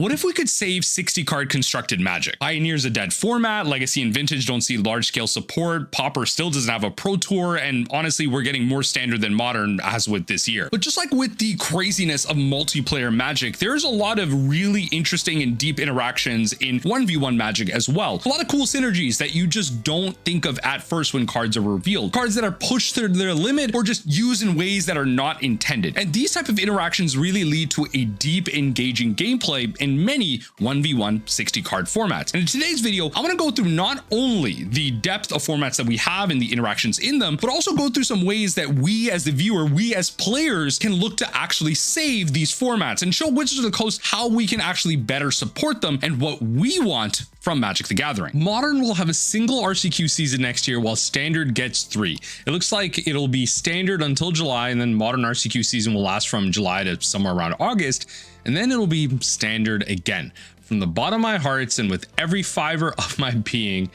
What if we could save 60 card constructed Magic? Pioneer's a dead format, Legacy and Vintage don't see large scale support, Pauper still doesn't have a Pro Tour, and honestly we're getting more standard than modern as with this year. But just like with the craziness of multiplayer Magic, there's a lot of really interesting and deep interactions in 1v1 Magic as well. A lot of cool synergies that you just don't think of at first when cards are revealed. Cards that are pushed to their limit or just used in ways that are not intended. And these type of interactions really lead to a deep, engaging gameplay in many 1v1 60 card formats. And in today's video, I want to go through not only the depth of formats that we have and the interactions in them, but also go through some ways that we as the viewer, we as players can look to actually save these formats and show Wizards of the Coast how we can actually better support them and what we want from Magic the Gathering. Modern will have a single RCQ season next year while Standard gets 3. It looks like it'll be Standard until July, and then Modern RCQ season will last from July to somewhere around August, and then it'll be Standard again. From the bottom of my hearts and with every fiber of my being,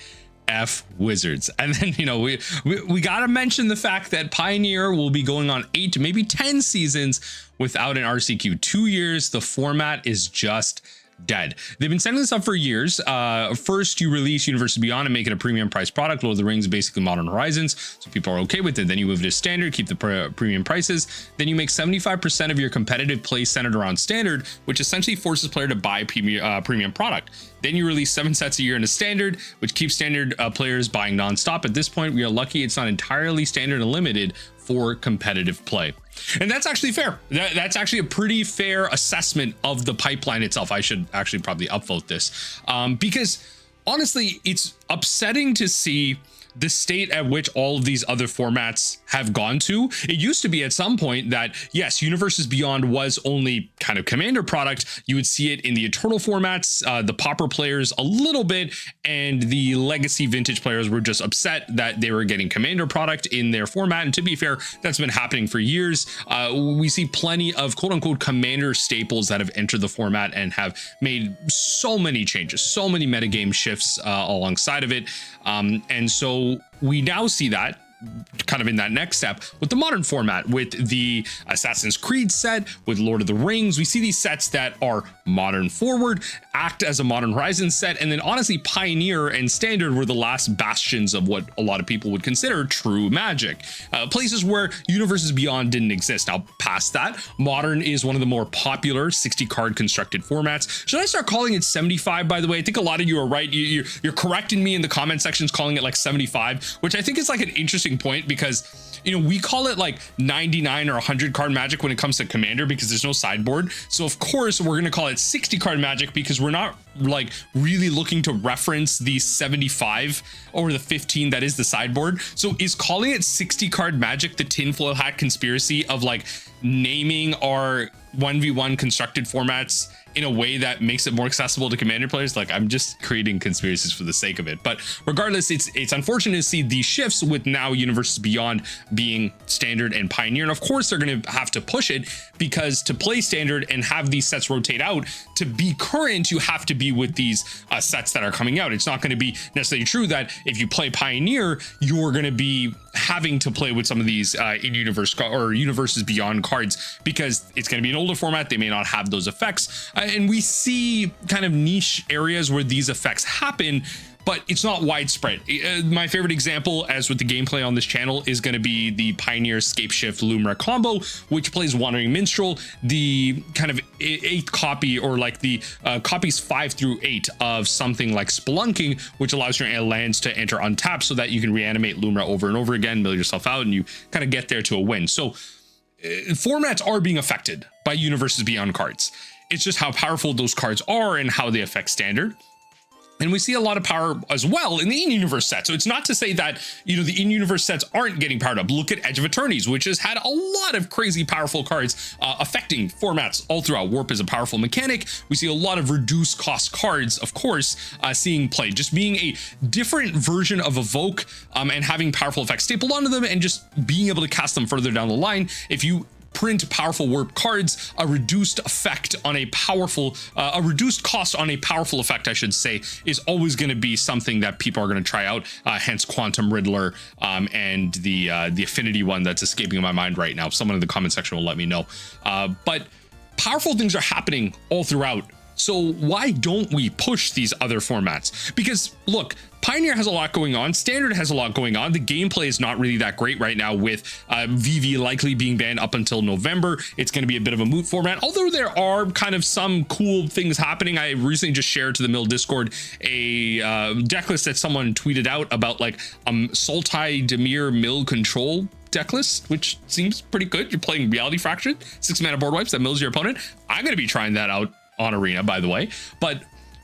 F Wizards. And then, you know, we gotta mention the fact that Pioneer will be going on 8 maybe 10 seasons without an RCQ. 2 years, the format is just dead. They've been setting this up for years. First, you release Universes Beyond and make it a premium price product. Lord of the Rings, basically Modern Horizons, so people are okay with it. Then you move to Standard, keep the premium prices. Then you make 75% of your competitive play centered around Standard, which essentially forces player to buy premium product. Then you release 7 sets a year into Standard, which keeps Standard players buying nonstop. At this point, we are lucky it's not entirely Standard and limited for competitive play. And that's actually fair. That's actually a pretty fair assessment of the pipeline itself. I should actually probably upvote this because honestly, it's upsetting to see the state at which all of these other formats have gone to. It used to be at some point that yes, Universes Beyond was only kind of Commander product. You would see it in the Eternal formats, the Pauper players a little bit, and the Legacy Vintage players were just upset that they were getting Commander product in their format. And to be fair, that's been happening for years. We see plenty of quote unquote Commander staples that have entered the format and have made so many changes, so many metagame shifts alongside of it. And so we now see that kind of in that next step with the modern format, with the Assassin's Creed set, with Lord of the Rings. We see these sets that are modern forward, act as a Modern Horizons set, and then honestly Pioneer and Standard were the last bastions of what a lot of people would consider true Magic, places where Universes Beyond didn't exist. Now past that, Modern is one of the more popular 60 card constructed formats. Should I start calling it 75? By the way, I think a lot of you are right. You're correcting me in the comment sections, calling it like 75, which I think is like an interesting point, because you know, we call it like 99 or 100 card Magic when it comes to Commander because there's no sideboard. So of course we're going to call it 60 card Magic because we're not like really looking to reference the 75 or the 15 that is the sideboard. So is calling it 60 card Magic the tinfoil hat conspiracy of like naming our 1v1 constructed formats in a way that makes it more accessible to Commander players? Like, I'm just creating conspiracies for the sake of it. But regardless, it's unfortunate to see these shifts with now Universes Beyond being Standard and Pioneer. And of course they're going to have to push it, because to play Standard and have these sets rotate out, to be current, you have to be with these sets that are coming out. It's not going to be necessarily true that if you play Pioneer, you're going to be having to play with some of these in-universe or Universes Beyond cards, because it's going to be an older format. They may not have those effects. And we see kind of niche areas where these effects happen, but it's not widespread. My favorite example, as with the gameplay on this channel, is going to be the Pioneer Scape Shift Lumra combo, which plays Wandering Minstrel, the kind of 8th copy, or like the copies 5 through 8 of something like Spelunking, which allows your lands to enter untapped so that you can reanimate Lumra over and over again, mill yourself out, and you kind of get there to a win. So formats are being affected by Universes Beyond cards. It's just how powerful those cards are and how they affect Standard. And we see a lot of power as well in the in-universe set. So it's not to say that, you know, the in-universe sets aren't getting powered up. Look at Edge of Eternities, which has had a lot of crazy powerful cards affecting formats all throughout. Warp is a powerful mechanic. We see a lot of reduced cost cards, of course, seeing play. Just being a different version of Evoke and having powerful effects stapled onto them and just being able to cast them further down the line. If you print powerful warp cards, a reduced effect on a powerful, a reduced cost on a powerful effect, I should say, is always going to be something that people are going to try out. Hence Quantum Riddler and the affinity one that's escaping my mind right now. Someone in the comment section will let me know. But powerful things are happening all throughout So why don't we push these other formats? Because look, Pioneer has a lot going on. Standard has a lot going on. The gameplay is not really that great right now with VV likely being banned up until November. It's going to be a bit of a moot format, although there are kind of some cool things happening. I recently just shared to the Mill Discord a deck list that someone tweeted out about like Sultai Demir Mill Control deck list, which seems pretty good. You're playing Reality Fractured, 6 mana board wipes that mills your opponent. I'm going to be trying that out on Arena, by the way. But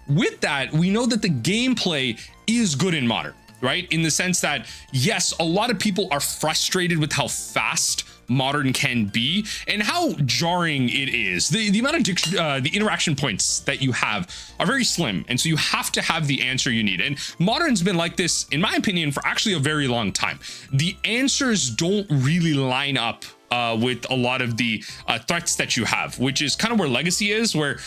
with that, we know that the gameplay is good in Modern, right? In the sense that, yes, a lot of people are frustrated with how fast Modern can be and how jarring it is. The amount of the interaction points that you have are very slim, and so you have to have the answer you need. And Modern's been like this, in my opinion, for actually a very long time. The answers don't really line up with a lot of the threats that you have, which is kind of where Legacy is, where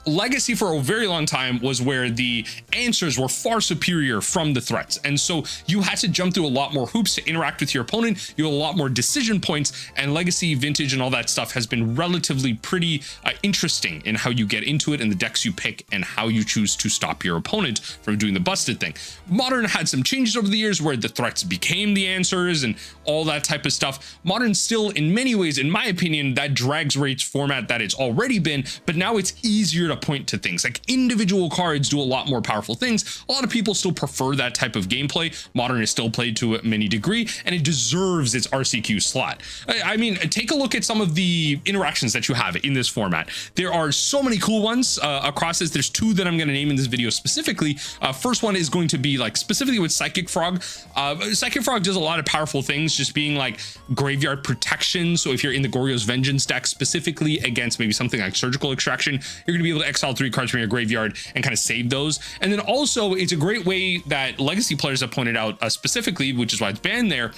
Legacy for a very long time was where the answers were far superior from the threats. And so you had to jump through a lot more hoops to interact with your opponent. You had a lot more decision points, and Legacy, Vintage, and all that stuff has been relatively pretty interesting in how you get into it and the decks you pick and how you choose to stop your opponent from doing the busted thing. Modern had some changes over the years where the threats became the answers and all that type of stuff. Modern still, in many ways, in my opinion, that drags rates format that it's already been, but now it's easier to point to things like individual cards do a lot more powerful things. A lot of people still prefer that type of gameplay. Modern is still played to a many degree, and it deserves its RCQ slot. I mean, take a look at some of the interactions that you have in this format. There are so many cool ones across this. There's two that I'm going to name in this video specifically. First one is going to be like specifically with Psychic Frog. Psychic Frog does a lot of powerful things, just being like graveyard protection. So if you're in the Goryo's Vengeance deck specifically against maybe something like Surgical Extraction, you're going to be able to exile 3 cards from your graveyard and kind of save those. And then also it's a great way that Legacy players have pointed out specifically, which is why it's banned there,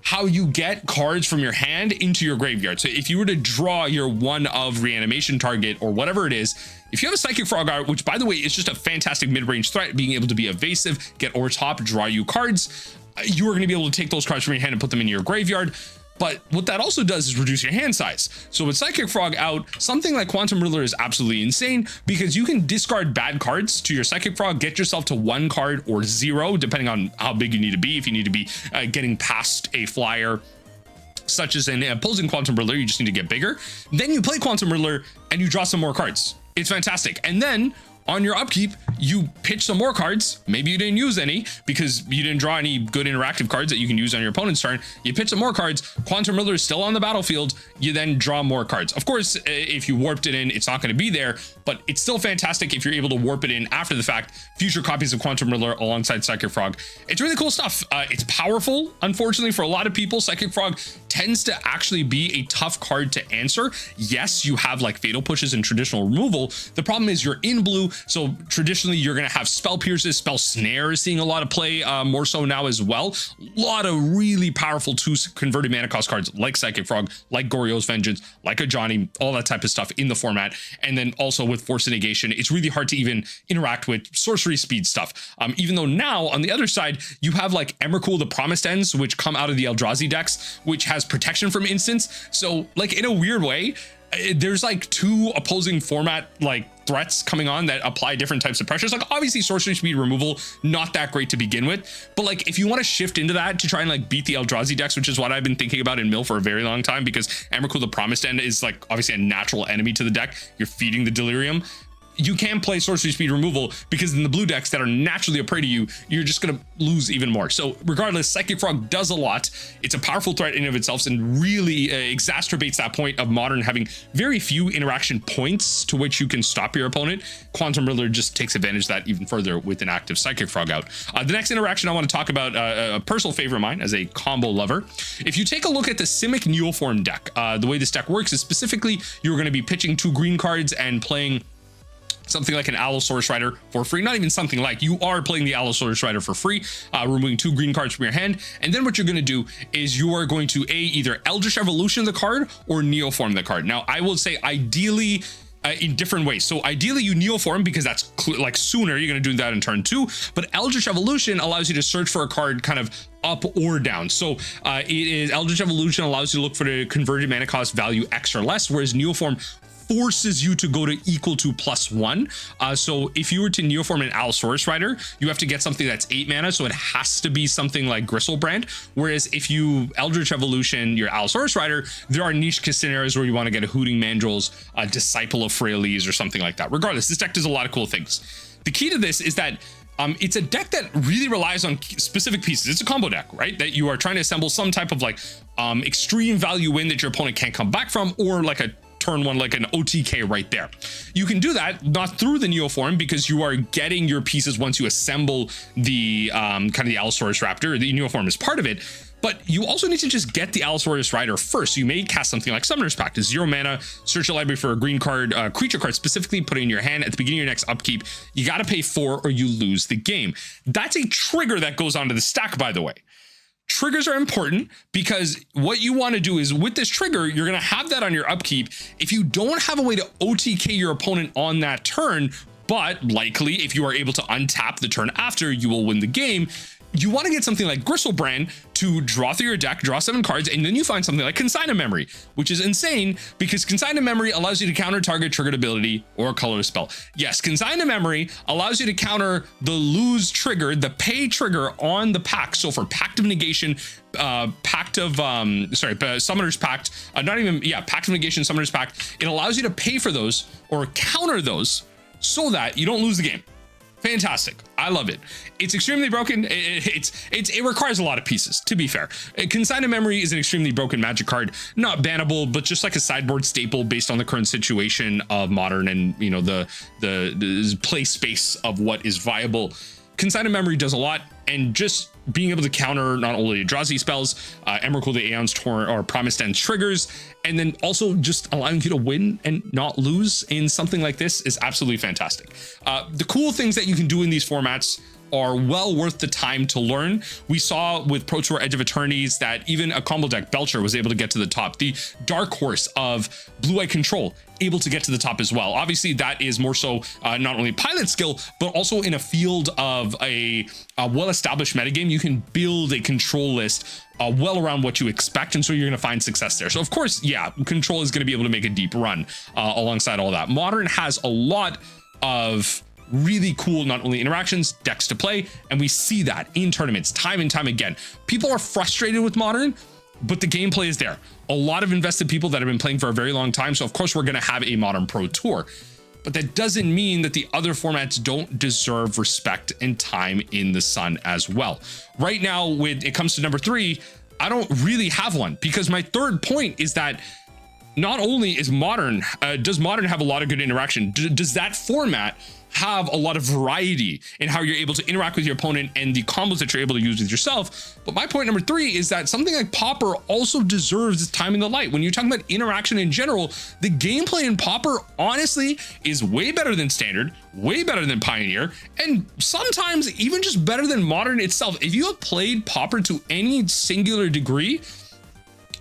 how you get cards from your hand into your graveyard. So if you were to draw your one of reanimation target or whatever it is, if you have a Psychic Frog art, which by the way is just a fantastic mid-range threat, being able to be evasive, get over top, draw you cards, you are going to be able to take those cards from your hand and put them in your graveyard. But what that also does is reduce your hand size. So with Psychic Frog out, something like Quantum Riddler is absolutely insane because you can discard bad cards to your Psychic Frog, get yourself to 1 card or 0, depending on how big you need to be. If you need to be getting past a flyer, such as an opposing Quantum Riddler, you just need to get bigger. Then you play Quantum Riddler and you draw some more cards. It's fantastic. And then on your upkeep, you pitch some more cards. Maybe you didn't use any because you didn't draw any good interactive cards that you can use on your opponent's turn. You pitch some more cards. Quantum Riddler is still on the battlefield. You then draw more cards. Of course, if you warped it in, it's not going to be there, but it's still fantastic if you're able to warp it in after the fact. Future copies of Quantum Riddler alongside Psychic Frog. It's really cool stuff. It's powerful. Unfortunately, for a lot of people, Psychic Frog tends to actually be a tough card to answer. Yes, you have like Fatal Pushes and traditional removal. The problem is you're in blue, so traditionally you're going to have Spell Pierces, Spell Snare is seeing a lot of play, more so now as well. A lot of really powerful 2 converted mana cost cards like Psychic Frog, like Goryo's Vengeance, like a Johnny, all that type of stuff in the format. And then also with Force of Negation, it's really hard to even interact with sorcery speed stuff. Even though now on the other side, you have like Emrakul the Promised Ends, which come out of the Eldrazi decks, which has protection from instants. So like in a weird way, there's like 2 opposing format like threats coming on that apply different types of pressures. Like obviously sorcery speed removal, not that great to begin with, but like if you want to shift into that to try and like beat the Eldrazi decks, which is what I've been thinking about in Mill for a very long time, because Emrakul the Promised End is like obviously a natural enemy to the deck. You're feeding the Delirium. You can play sorcery speed removal because in the blue decks that are naturally a prey to you, you're just going to lose even more. So regardless, Psychic Frog does a lot. It's a powerful threat in and of itself and really exacerbates that point of Modern having very few interaction points to which you can stop your opponent. Quantum Riddler just takes advantage of that even further with an active Psychic Frog out. The next interaction I want to talk about, a personal favorite of mine as a combo lover. If you take a look at the Simic Neoform deck, the way this deck works is specifically you're going to be pitching 2 green cards and playing something like an Allosaurus Rider for free. Not even something like, you are playing the Allosaurus Rider for free, removing 2 green cards from your hand. And then what you're going to do is you are going to either Eldritch Evolution the card or Neoform the card. Now, I will say ideally in different ways. So ideally you Neoform because that's like sooner, you're going to do that in turn 2, but Eldritch Evolution allows you to search for a card kind of up or down. So it is Eldritch Evolution allows you to look for the converted mana cost value X or less, whereas Neoform forces you to go to equal to +1. So if you were to Neoform an Allosaurus Rider, you have to get something that's 8 mana, so it has to be something like Gristlebrand. Whereas if you Eldritch Evolution your Allosaurus Rider, there are niche scenarios where you want to get a Hooting Mandrills, a Disciple of Freyalise, or something like that. Regardless, this deck does a lot of cool things. The key to this is that it's a deck that really relies on specific pieces. It's a combo deck, right? That you are trying to assemble some type of like extreme value win that your opponent can't come back from, or like a turn one, like an OTK right there. You can do that not through the Neoform, because you are getting your pieces once you assemble the kind of the Allosaurus Raptor. The Neoform is part of it. But you also need to just get the Allosaurus Rider first. So you may cast something like Summoner's Pact. It's 0 mana, search your library for a green card, creature card, specifically put it in your hand at the beginning of your next upkeep. You got to pay 4 or you lose the game. That's a trigger that goes onto the stack, by the way. Triggers are important because what you want to do is with this trigger, you're going to have that on your upkeep. If you don't have a way to OTK your opponent on that turn, but likely if you are able to untap the turn after, you will win the game. You want to get something like Gristlebrand to draw through your deck, draw 7 cards, and then you find something like Consign Memory, which is insane because Consign Memory allows you to counter target triggered ability or color spell. Yes, Consign Memory allows you to counter the lose trigger, the pay trigger on the pack. So for Pact of Negation, Summoner's Pact, Pact of Negation, Summoner's Pact, it allows you to pay for those or counter those so that you don't lose the game. Fantastic. I love it. It's extremely broken. It requires a lot of pieces, to be fair. Consign Memory is an extremely broken Magic card, not bannable, but just like a sideboard staple based on the current situation of Modern and, you know, the play space of what is viable. Consign Memory does a lot, and just being able to counter not only Eldrazi spells, Emrakul the Aeon's Torrent or Promised End triggers, and then also just allowing you to win and not lose in something like this is absolutely fantastic. The cool things that you can do in these formats are well worth the time to learn. We saw with Pro Tour Edge of Eternities that even a combo deck, Belcher, was able to get to the top. The Dark Horse of Blue-Eye Control, able to get to the top as well. Obviously, that is more so not only pilot skill, but also in a field of a well-established metagame, you can build a control list well around what you expect, and so you're going to find success there. So of course, yeah, Control is going to be able to make a deep run alongside all that. Modern has a lot of really cool, not only interactions, decks to play, and we see that in tournaments time and time again. People are frustrated with Modern, but the gameplay is there. A lot of invested people that have been playing for a very long time, so of course we're going to have a Modern Pro Tour. But that doesn't mean that the other formats don't deserve respect and time in the sun as well. Right now, when it comes to number 3, I don't really have one, because my third point is that not only is Modern, does Modern have a lot of good interaction, does that format have a lot of variety in how you're able to interact with your opponent and the combos that you're able to use with yourself. But my point number 3 is that something like Pauper also deserves its time in the light. When you're talking about interaction in general, the gameplay in Pauper honestly is way better than Standard, way better than Pioneer, and sometimes even just better than Modern itself. If you have played Pauper to any singular degree,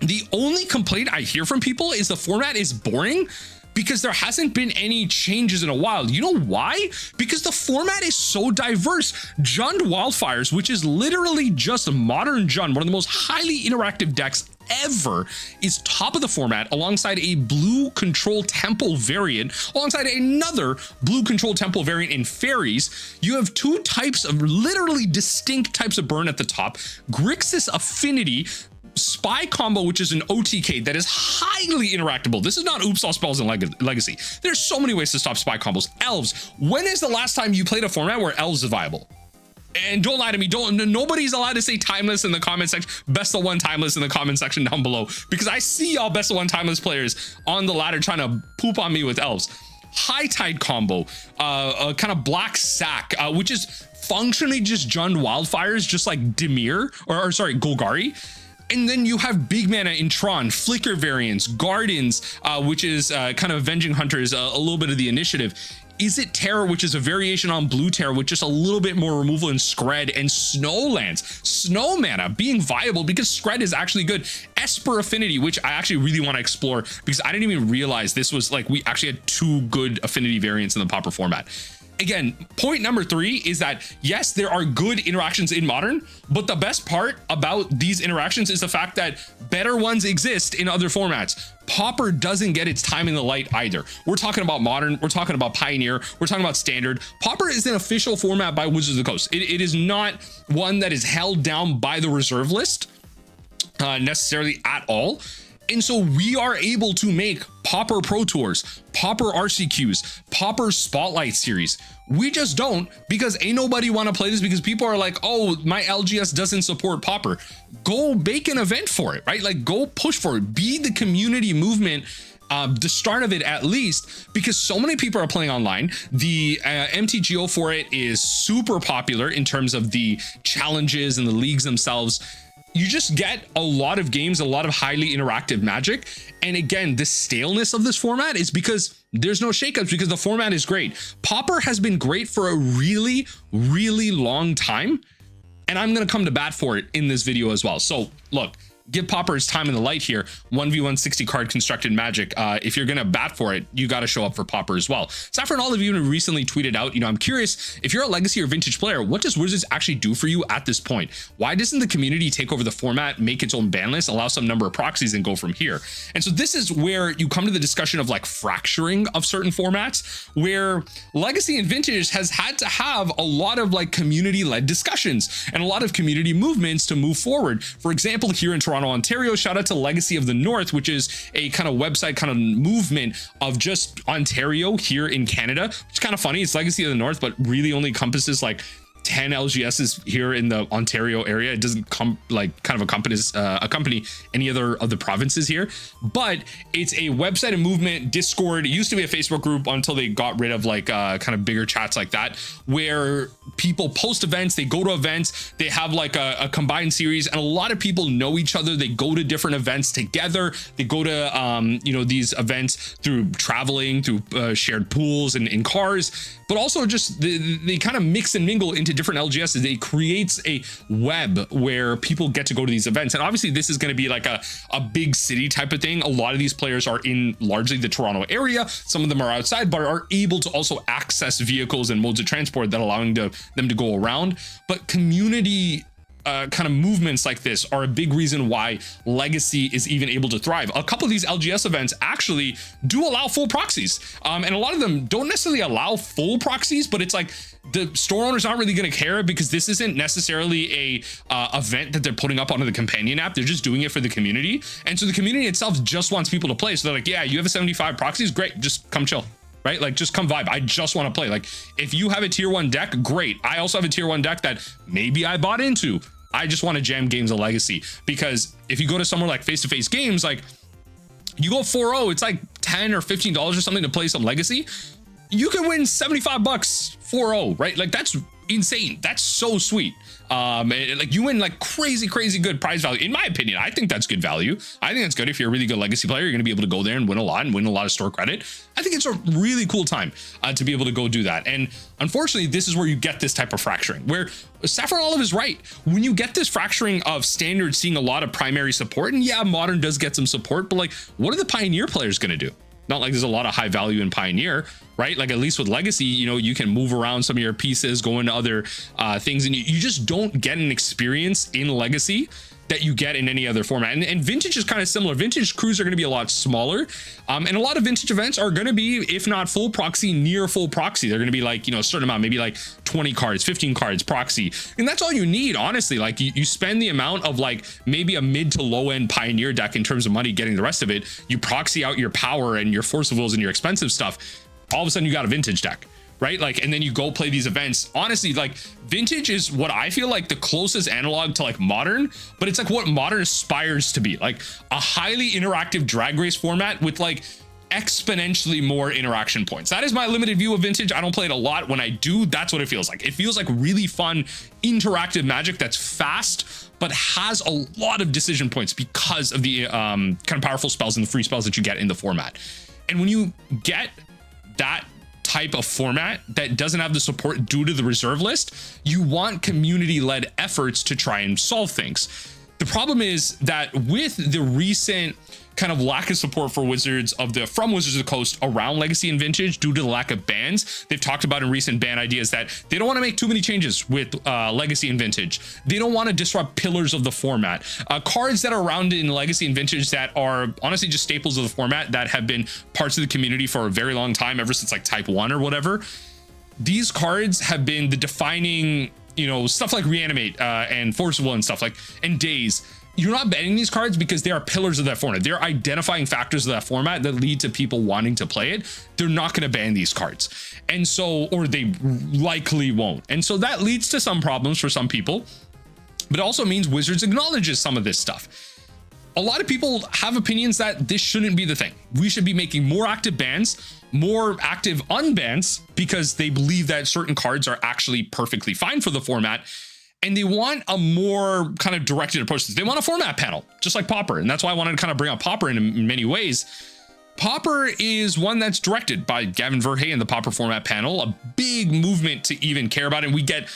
the only complaint I hear from people is the format is boring, because there hasn't been any changes in a while. You know why? Because the format is so diverse. Jund Wildfires, which is literally just a Modern Jund, one of the most highly interactive decks ever, is top of the format alongside a Blue Control Temple variant, alongside another Blue Control Temple variant in Fairies. You have 2 types of literally distinct types of burn at the top. Grixis Affinity, Spy combo, which is an OTK that is highly interactable. This is not Oops All Spells in Legacy. There's so many ways to stop spy combos. Elves. When is the last time you played a format where Elves is viable? And don't lie to me. Nobody's allowed to say timeless in the comment section. Best of 1 timeless in the comment section down below, because I see y'all best of 1 timeless players on the ladder trying to poop on me with Elves. High Tide combo, a kind of Black Sack, which is functionally just Jund Wildfires, just like Dimir, or sorry, Golgari. And then you have big mana in Tron, Flicker variants, Gardens, which is kind of Avenging Hunters, a little bit of the initiative. Is it Terror, which is a variation on Blue Terror with just a little bit more removal in Skred, and Snowlands, Snow mana being viable because Skred is actually good. Esper Affinity, which I actually really want to explore because I didn't even realize this was like, we actually had 2 good affinity variants in the Pauper format. again, point number 3 is that yes, there are good interactions in Modern, but the best part about these interactions is the fact that better ones exist in other formats. Pauper doesn't get its time in the light either. We're talking about Modern, we're talking about Pioneer, we're talking about Standard. Pauper is an official format by Wizards of the Coast. It is not one that is held down by the reserve list necessarily at all. And so we are able to make Pauper Pro Tours, Pauper RCQs, Pauper Spotlight Series. We just don't, because ain't nobody want to play this, because people are like, oh, my LGS doesn't support Pauper. Go make an event for it, right? Like, go push for it. Be the community movement, the start of it at least, because so many people are playing online. The MTGO for it is super popular in terms of the challenges and the leagues themselves. You just get a lot of games, a lot of highly interactive Magic. And again, the staleness of this format is because there's no shakeups, because the format is great. Pauper has been great for a really, really long time. And I'm going to come to bat for it in this video as well. So look, give Pauper his time in the light here. 1v1 60 card constructed Magic. If you're going to bat for it, you got to show up for Pauper as well. Saffron Olive even recently tweeted out, I'm curious, if you're a legacy or vintage player, what does Wizards actually do for you at this point? Why doesn't the community take over the format, make its own ban list, allow some number of proxies, and go from here? And so this is where you come to the discussion of like fracturing of certain formats, where legacy and vintage has had to have a lot of like community led discussions and a lot of community movements to move forward. For example, here in Toronto, Ontario, shout out to Legacy of the North, which is a kind of website kind of movement of just Ontario here in Canada. It's kind of funny. It's Legacy of the North, but really only encompasses like 10 LGSs here in the Ontario area. It doesn't accompany any other of the provinces here, but it's a website and movement. Discord, it used to be a Facebook group until they got rid of like kind of bigger chats like that, where people post events, they go to events, they have like a combined series, and a lot of people know each other. They go to different events together. They go to these events through traveling, through shared pools and in cars, but also just they kind of mix and mingle into different LGSs. It creates a web where people get to go to these events. And obviously this is going to be like a big city type of thing. A lot of these players are in largely the Toronto area. Some of them are outside, but are able to also access vehicles and modes of transport that allowing them to go around. But community kind of movements like this are a big reason why Legacy is even able to thrive. A couple of these LGS events actually do allow full proxies, and a lot of them don't necessarily allow full proxies, but it's like the store owners aren't really going to care, because this isn't necessarily a event that they're putting up onto the companion app. They're just doing it for the community, and so the community itself just wants people to play. So they're like, yeah, you have a 75 proxies, great, just come chill. Right? Like, just come vibe. I just want to play. Like, if you have a tier 1 deck, great. I also have a tier 1 deck that maybe I bought into. I just want to jam games of Legacy, because if you go to somewhere like face-to-face games, like you go 4-0, it's like $10 or $15 or something to play some Legacy. You can win 75 bucks 4-0, right? Like, that's insane. That's so sweet. Like, you win like crazy good prize value. In my opinion, I think that's good value. I think that's good. If you're a really good Legacy player, you're going to be able to go there and win a lot of store credit. I think it's a really cool time to be able to go do that. And unfortunately, this is where you get this type of fracturing, where Saffron Olive is right. When you get this fracturing of Standard seeing a lot of primary support, and yeah, Modern does get some support, but like, what are the Pioneer players going to do? Not like there's a lot of high value in Pioneer, right? Like, at least with Legacy, you can move around some of your pieces, go into other things, and you just don't get an experience in Legacy that you get in any other format. And Vintage is kind of similar. Vintage crews are going to be a lot smaller, and a lot of Vintage events are going to be, if not full proxy, near full proxy. They're going to be like, a certain amount, maybe like 20 cards, 15 cards proxy, and that's all you need, honestly. Like, you spend the amount of like maybe a mid to low end Pioneer deck in terms of money getting the rest of it. You proxy out your power and your Force of Wills and your expensive stuff. All of a sudden you got a Vintage deck, right? Like, and then you go play these events. Honestly, like, Vintage is what I feel like the closest analog to like Modern, but it's like what Modern aspires to be, like a highly interactive drag race format with like exponentially more interaction points. That is my limited view of Vintage. I don't play it a lot. When I do, that's what it feels like. It feels like really fun, interactive Magic that's fast, but has a lot of decision points because of the kind of powerful spells and the free spells that you get in the format. And when you get that type of format that doesn't have the support due to the reserve list, you want community-led efforts to try and solve things. The problem is that with the recent kind of lack of support for Wizards of the Coast around Legacy and Vintage due to the lack of bans. They've talked about in recent ban ideas that they don't want to make too many changes with Legacy and Vintage. They don't want to disrupt pillars of the format. Cards that are around in Legacy and Vintage that are honestly just staples of the format that have been parts of the community for a very long time, ever since like Type 1 or whatever. These cards have been the defining, you know, stuff like Reanimate and Forcible and stuff like, and Daze. You're not banning these cards because they are pillars of that format. They're identifying factors of that format that lead to people wanting to play it. They're not going to ban these cards. And so, or they likely won't. And so that leads to some problems for some people, but it also means Wizards acknowledges some of this stuff. A lot of people have opinions that this shouldn't be the thing. We should be making more active bans, more active unbans, because they believe that certain cards are actually perfectly fine for the format. And they want a more kind of directed approach. They want a format panel, just like Pauper. And that's why I wanted to kind of bring up Pauper in many ways. Pauper is one that's directed by Gavin Verhey and the Pauper format panel, a big movement to even care about it. And we get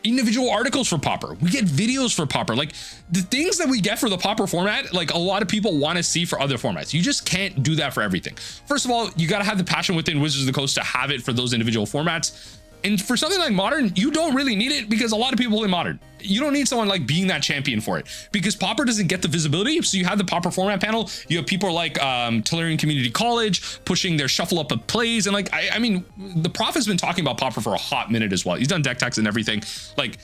individual articles for Pauper. We get videos for Pauper. Like the things that we get for the Pauper format, like a lot of people want to see for other formats. You just can't do that for everything. First of all, you got to have the passion within Wizards of the Coast to have it for those individual formats. And for something like Modern, you don't really need it because a lot of people play Modern. You don't need someone like being that champion for it because Pauper doesn't get the visibility. So you have the Pauper format panel. You have people like Tellurian Community College pushing their shuffle up of plays. And like, I mean, the Prof has been talking about Pauper for a hot minute as well. He's done deck techs and everything. Like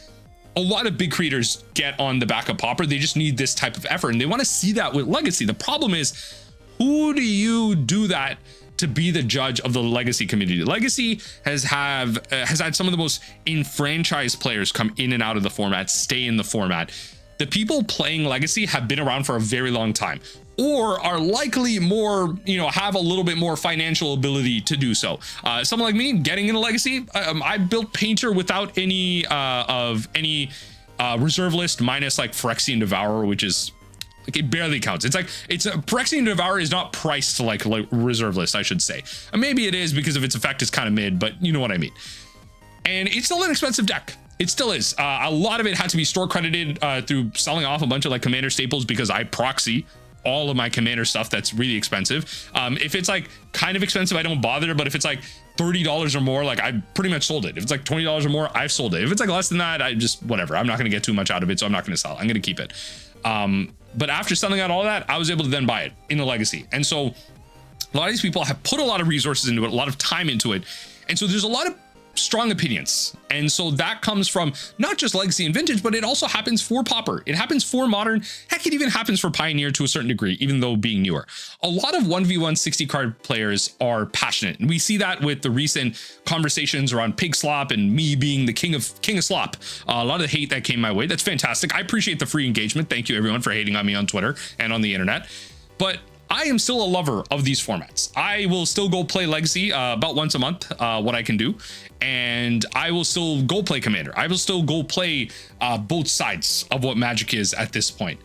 a lot of big creators get on the back of Pauper. They just need this type of effort and they want to see that with Legacy. The problem is, who do you do that to be the judge of the Legacy community? Legacy has had some of the most enfranchised players come in and out of the format, stay in the format. The people playing Legacy have been around for a very long time, or are likely more, you know, have a little bit more financial ability to do so. Someone like me getting into Legacy, I built Painter without any reserve list minus like Phyrexian Devourer, which is like it barely counts. It's like Phyrexian Devourer is not priced to like reserve list, I should say. Maybe it is because of its effect is kind of mid, but you know what I mean. And it's still an expensive deck. It still is. A lot of it had to be store credited through selling off a bunch of like commander staples because I proxy all of my commander stuff that's really expensive. If it's like kind of expensive, I don't bother. But if it's like $30 or more, like I pretty much sold it. If it's like $20 or more, I've sold it. If it's like less than that, I just whatever. I'm not going to get too much out of it, so I'm not going to sell. I'm going to keep it. But after selling out all that, I was able to then buy it in the Legacy. And so a lot of these people have put a lot of resources into it, a lot of time into it. And so there's a lot of strong opinions. And so that comes from not just Legacy and Vintage, but it also happens for Pauper. It happens for Modern. Heck, it even happens for Pioneer to a certain degree, even though being newer. A lot of 1v1 60 card players are passionate. And we see that with the recent conversations around Pig Slop and me being the king of slop. A lot of the hate that came my way. That's fantastic. I appreciate the free engagement. Thank you everyone for hating on me on Twitter and on the internet. But I am still a lover of these formats. I will still go play Legacy about once a month, what I can do. And I will still go play Commander. I will still go play both sides of what Magic is at this point.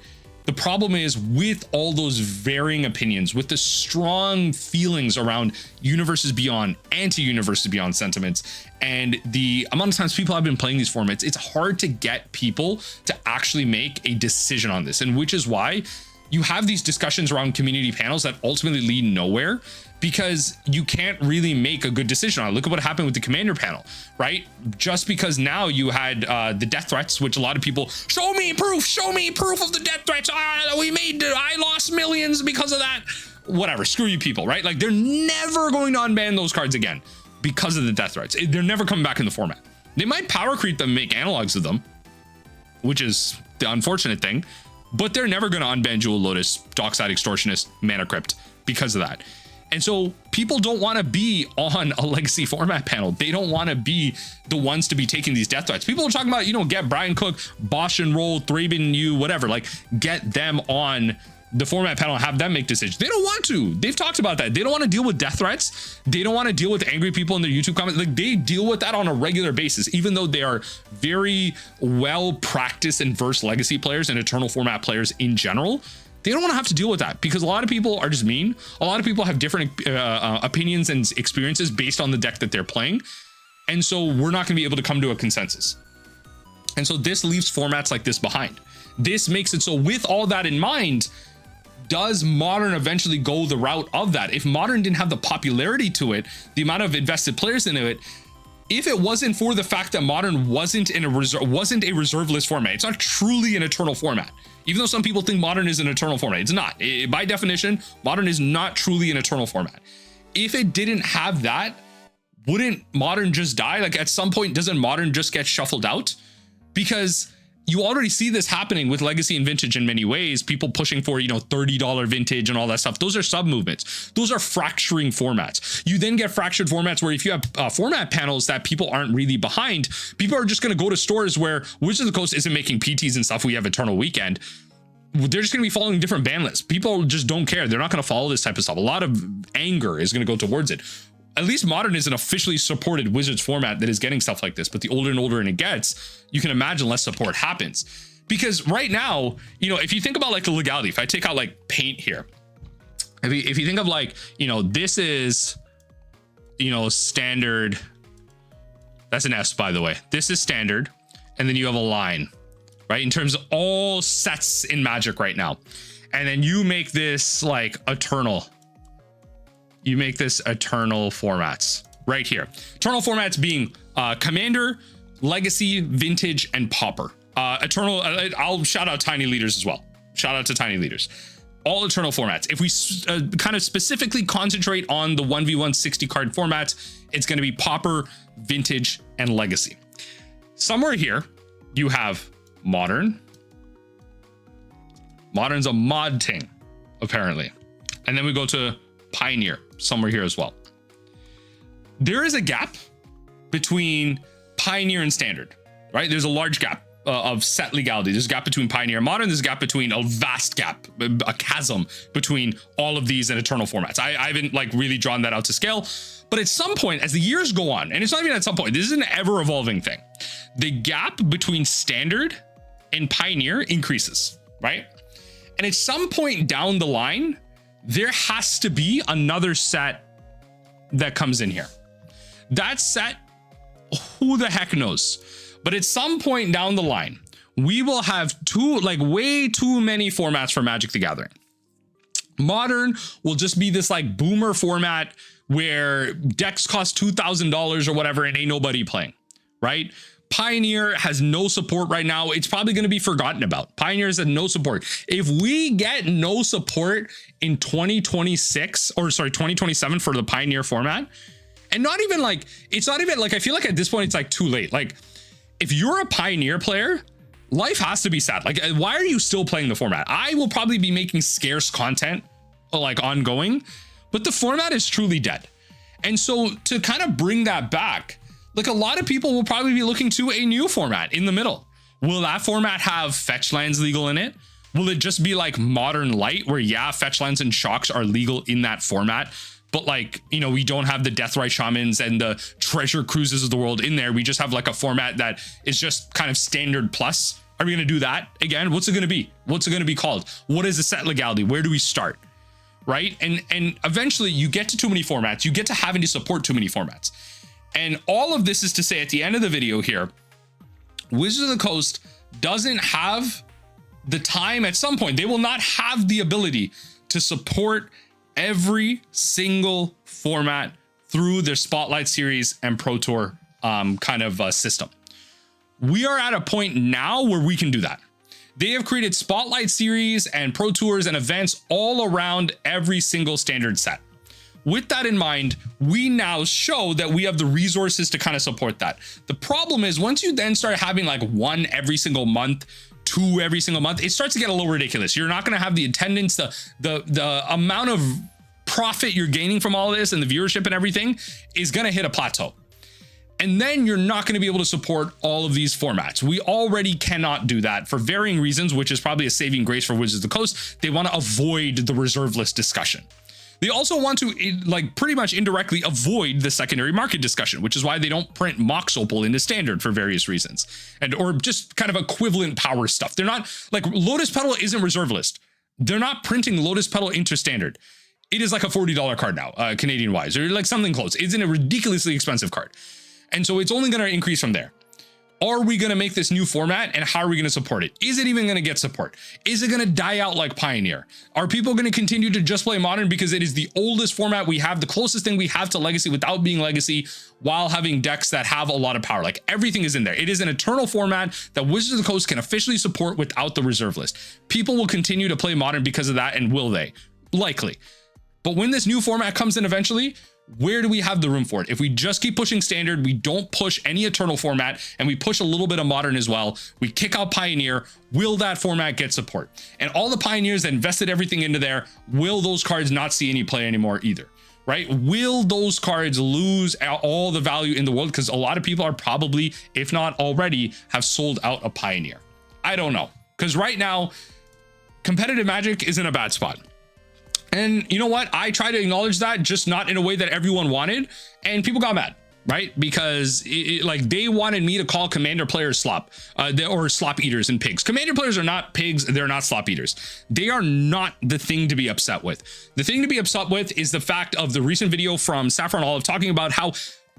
The problem is with all those varying opinions, with the strong feelings around Universes Beyond, anti-Universes Beyond sentiments, and the amount of times people have been playing these formats, it's hard to get people to actually make a decision on this. And which is why you have these discussions around community panels that ultimately lead nowhere, because you can't really make a good decision on it. Look at what happened with the Commander panel, right? Just because now you had the death threats, which a lot of people, show me proof of the death threats. I lost millions because of that. Whatever, screw you people, right? Like they're never going to unban those cards again because of the death threats. They're never coming back in the format. They might power creep them, make analogs of them, which is the unfortunate thing. But they're never going to unban Jewel Lotus, Dockside Extortionist, Mana Crypt because of that. And so people don't want to be on a Legacy format panel. They don't want to be the ones to be taking these death threats. People are talking about, you know, get Brian Cook, Bosch and Roll, Thraben, you, whatever, like get them on the format panel, have them make decisions. They don't want to. They've talked about that. They don't want to deal with death threats. They don't want to deal with angry people in their YouTube comments. Like they deal with that on a regular basis, even though they are very well practiced and versed Legacy players and Eternal format players in general. They don't want to have to deal with that because a lot of people are just mean. A lot of people have different opinions and experiences based on the deck that they're playing. And so we're not going to be able to come to a consensus. And so this leaves formats like this behind. This makes it so with all that in mind, does Modern eventually go the route of that? If Modern didn't have the popularity to it, the amount of invested players into it, if it wasn't for the fact that Modern wasn't a reserve list format, it's not truly an eternal format. Even though some people think Modern is an eternal format, it's not. By definition, Modern is not truly an eternal format. If it didn't have that, wouldn't Modern just die? Like at some point, doesn't Modern just get shuffled out? Because you already see this happening with Legacy and Vintage in many ways. People pushing for, you know, $30 Vintage and all that stuff. Those are sub movements. Those are fracturing formats. You then get fractured formats where if you have format panels that people aren't really behind, people are just going to go to stores where Wizards of the Coast isn't making PTs and stuff. We have Eternal Weekend. They're just going to be following different ban lists. People just don't care. They're not going to follow this type of stuff. A lot of anger is going to go towards it. At least Modern is an officially supported Wizards format that is getting stuff like this. But the older and older it gets, you can imagine less support happens. Because right now, you know, if you think about like the legality, if I take out like Paint here, if you think of like, you know, this is, you know, standard. That's an S, by the way. This is standard. And then you have a line, right? In terms of all sets in Magic right now. And then you make this like eternal. You make this eternal formats right here. Eternal formats being Commander, Legacy, Vintage, and Pauper. Eternal, I'll shout out Tiny Leaders as well. Shout out to Tiny Leaders. All eternal formats. If we kind of specifically concentrate on the 1v1 60 card formats, it's going to be Pauper, Vintage, and Legacy. Somewhere here, you have Modern. Modern's a mod thing, apparently. And then we go to Pioneer, somewhere here as well. There is a gap between Pioneer and Standard, right? There's a large gap of set legality. There's a gap between Pioneer and Modern. There's a gap between a vast gap, a chasm between all of these and eternal formats. I haven't like really drawn that out to scale, but at some point, as the years go on, and it's not even at some point, this is an ever evolving thing. The gap between Standard and Pioneer increases, right? And at some point down the line, there has to be another set that comes in here. That set, who the heck knows? But at some point down the line, we will have way too many formats for Magic the Gathering. Modern will just be this like boomer format where decks cost $2,000 or whatever and ain't nobody playing, right? Pioneer has no support right now. It's probably going to be forgotten about. Pioneer has no support. If we get no support in 2026 or sorry, 2027 for the Pioneer format, and not even like, it's not even like, I feel like at this point, it's like too late. Like if you're a Pioneer player, life has to be sad. Like, why are you still playing the format? I will probably be making scarce content like ongoing, but the format is truly dead. And so to kind of bring that back, like a lot of people will probably be looking to a new format in the middle. Will that format have fetch lands legal in it? Will it just be like Modern Light where yeah, fetch lands and shocks are legal in that format, but like, you know, we don't have the Deathrite Shamans and the Treasure Cruises of the world in there. We just have like a format that is just kind of standard plus. Are we going to do that again? What's it going to be? What's it going to be called? What is the set legality? Where do we start? Right? And eventually you get to too many formats. You get to having to support too many formats. And all of this is to say at the end of the video here, Wizards of the Coast doesn't have the time at some point. They will not have the ability to support every single format through their Spotlight Series and Pro Tour kind of system. We are at a point now where we can do that. They have created Spotlight Series and Pro Tours and events all around every single standard set. With that in mind, we now show that we have the resources to kind of support that. The problem is once you then start having like one every single month, two every single month, it starts to get a little ridiculous. You're not going to have the attendance, the amount of profit you're gaining from all of this and the viewership and everything is going to hit a plateau. And then you're not going to be able to support all of these formats. We already cannot do that for varying reasons, which is probably a saving grace for Wizards of the Coast. They want to avoid the reserve list discussion. They also want to like pretty much indirectly avoid the secondary market discussion, which is why they don't print Mox Opal into standard for various reasons and or just kind of equivalent power stuff. They're not like Lotus Petal isn't reserve list. They're not printing Lotus Petal into standard. It is like a $40 card now, Canadian wise, or like something close. It's in a ridiculously expensive card. And so it's only going to increase from there. Are we going to make this new format, and how are we going to support it? Is it even going to get support? Is it going to die out like Pioneer? Are people going to continue to just play Modern because it is the oldest format we have, the closest thing we have to Legacy without being Legacy, while having decks that have a lot of power? Like, everything is in there. It is an eternal format that Wizards of the Coast can officially support without the reserve list. People will continue to play Modern because of that, and will they? Likely. But when this new format comes in eventually, where do we have the room for it? If we just keep pushing Standard, we don't push any Eternal format, and we push a little bit of Modern as well, we kick out Pioneer, will that format get support? And all the Pioneers that invested everything into there, will those cards not see any play anymore either? Right? Will those cards lose all the value in the world? Because a lot of people are probably, if not already, have sold out a Pioneer. I don't know. Because right now, competitive Magic is in a bad spot. And you know what? I try to acknowledge that, just not in a way that everyone wanted. And people got mad, right? Because like, they wanted me to call Commander players slop, or slop eaters and pigs. Commander players are not pigs. They're not slop eaters. They are not the thing to be upset with. The thing to be upset with is the fact of the recent video from Saffron Olive talking about how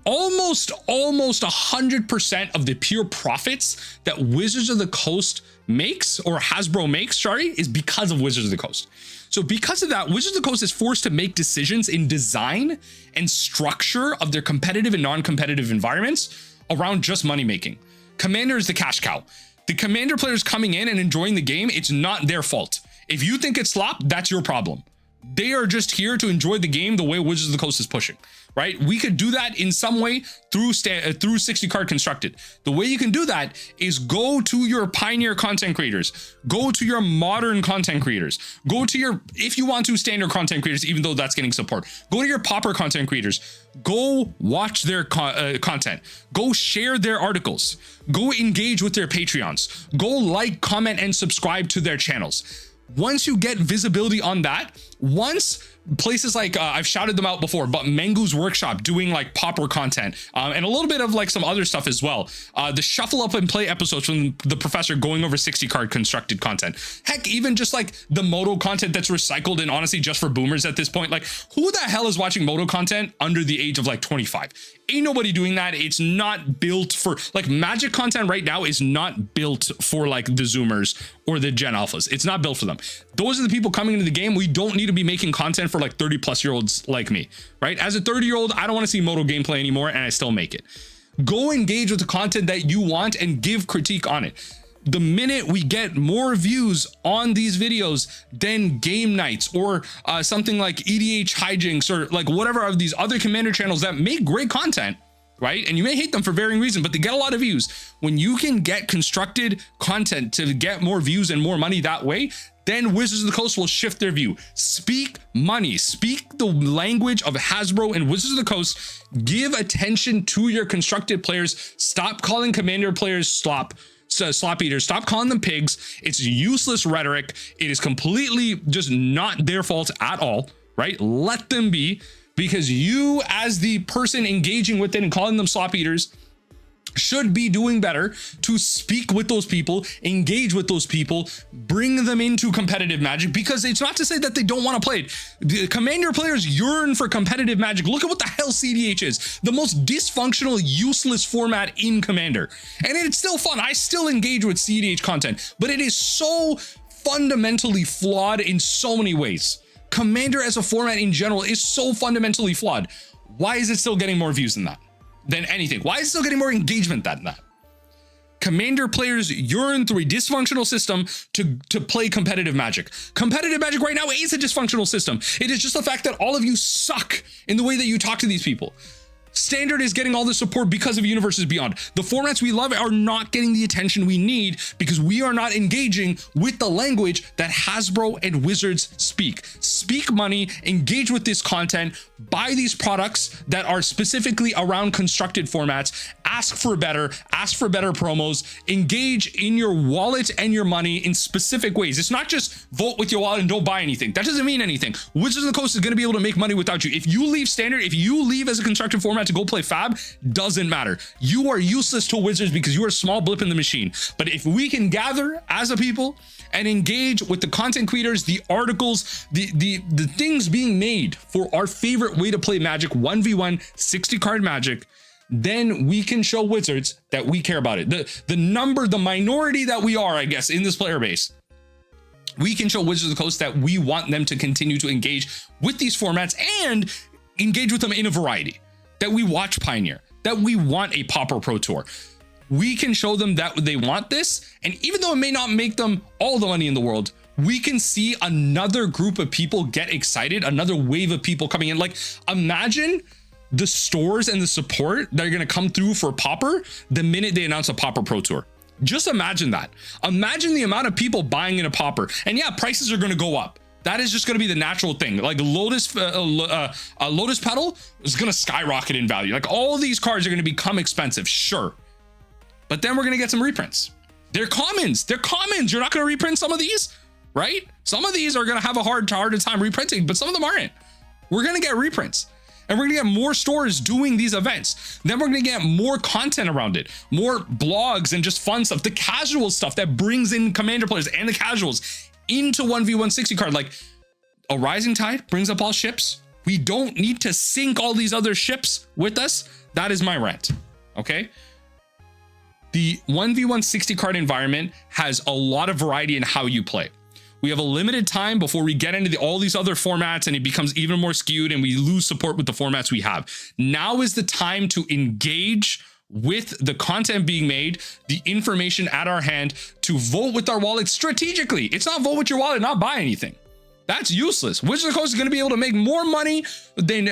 almost 100% of the pure profits that Wizards of the Coast makes, or Hasbro makes, sorry, is because of Wizards of the Coast. So because of that, Wizards of the Coast is forced to make decisions in design and structure of their competitive and non-competitive environments around just money making. Commander is the cash cow. The Commander players coming in and enjoying the game, it's not their fault. If you think it's slop, that's your problem. They are just here to enjoy the game the way Wizards of the Coast is pushing, right? We could do that in some way through 60 card constructed. The way you can do that is go to your Pioneer content creators, go to your Modern content creators, go to your, if you want to, Standard content creators, even though that's getting support, go to your Pauper content creators, go watch their content, go share their articles, go engage with their Patreons, go like, comment, and subscribe to their channels. Once you get visibility on that, once places like I've shouted them out before, but Mengu's Workshop doing like Pauper content, and a little bit of like some other stuff as well. The Shuffle Up and Play episodes from the professor going over 60 card constructed content. Heck, even just like the Moto content that's recycled and honestly just for boomers at this point. Like, who the hell is watching Moto content under the age of like 25? Ain't nobody doing that. It's not built for, like, Magic content right now is not built for like the Zoomers or the Gen Alphas. It's not built for them. Those are the people coming into the game. We don't need to be making content for like 30+ like me, right? As a 30-year-old, I don't want to see Moto gameplay anymore, and I still make it. Go engage with the content that you want and give critique on it. The minute we get more views on these videos than Game Nights or something like EDH Hijinks or like whatever of these other Commander channels that make great content, right? And you may hate them for varying reasons, but they get a lot of views. When you can get constructed content to get more views and more money that way, then Wizards of the Coast will shift their view. Speak money, speak the language of Hasbro and Wizards of the Coast. Give attention to your constructed players. Stop calling Commander players slop eaters. Stop calling them pigs. It's useless rhetoric. It is completely just not their fault at all, right? Let them be, because you, as the person engaging with it and calling them slop eaters, should be doing better to speak with those people, engage with those people, bring them into competitive Magic, because it's not to say that they don't want to play it. The Commander players yearn for competitive Magic. Look at what the hell CDH is. The most dysfunctional, useless format in Commander. And it's still fun. I still engage with CDH content, but it is so fundamentally flawed in so many ways. Commander as a format in general is so fundamentally flawed. Why is it still getting more views than anything? Why is it still getting more engagement than that? Commander players yearn through a dysfunctional system to play competitive Magic. Competitive Magic right now is a dysfunctional system. It is just the fact that all of you suck in the way that you talk to these people. Standard is getting all the support because of Universes Beyond. The formats we love are not getting the attention we need because we are not engaging with the language that Hasbro and Wizards speak. Speak money, engage with this content, buy these products that are specifically around constructed formats, ask for better promos, engage in your wallet and your money in specific ways. It's not just vote with your wallet and don't buy anything. That doesn't mean anything. Wizards of the Coast is going to be able to make money without you. If you leave Standard, if you leave as a constructed format to go play Fab, doesn't matter. You are useless to Wizards because you are a small blip in the machine. But if we can gather as a people and engage with the content creators, the articles, the things being made for our favorite way to play Magic, 1v1 60 card Magic, then we can show Wizards that we care about it. The minority that we are, I guess, in this player base, we can show Wizards of the Coast that we want them to continue to engage with these formats and engage with them in a variety, that we watch Pioneer, that we want a Pauper Pro Tour. We can show them that they want this. And even though it may not make them all the money in the world, we can see another group of people get excited, another wave of people coming in. Like, imagine the stores and the support that are going to come through for Pauper the minute they announce a Pauper Pro Tour. Just imagine that. Imagine the amount of people buying in a Pauper. And yeah, prices are going to go up. That is just going to be the natural thing. Like Lotus Petal is going to skyrocket in value. Like, all these cards are going to become expensive, sure. But then we're going to get some reprints. They're commons. They're commons. You're not going to reprint some of these, right? Some of these are going to have a harder time reprinting, but some of them aren't. We're going to get reprints. And we're going to get more stores doing these events. Then we're going to get more content around it, more blogs and just fun stuff, the casual stuff that brings in Commander players and the casuals into 1v160 card. Like, a Rising Tide brings up all ships. We don't need to sync all these other ships with us. That is my rant. Okay. The 1v160 card environment has a lot of variety in how you play. We have a limited time before we get into all these other formats and it becomes even more skewed and we lose support with the formats we have. Now is the time to engage with the content being made, the information at our hand, to vote with our wallet strategically. It's not vote with your wallet, not buy anything. That's useless. Wizards of the Coast is going to be able to make more money than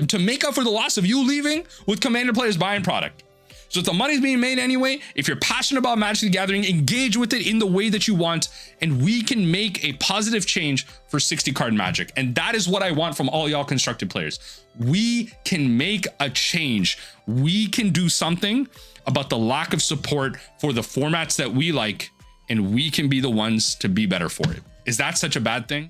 to make up for the loss of you leaving with Commander players buying product. So if the money's being made anyway, if you're passionate about Magic the Gathering, engage with it in the way that you want, and we can make a positive change for 60 card Magic. And that is what I want from all y'all constructed players. We can make a change. We can do something about the lack of support for the formats that we like, and we can be the ones to be better for it. Is that such a bad thing?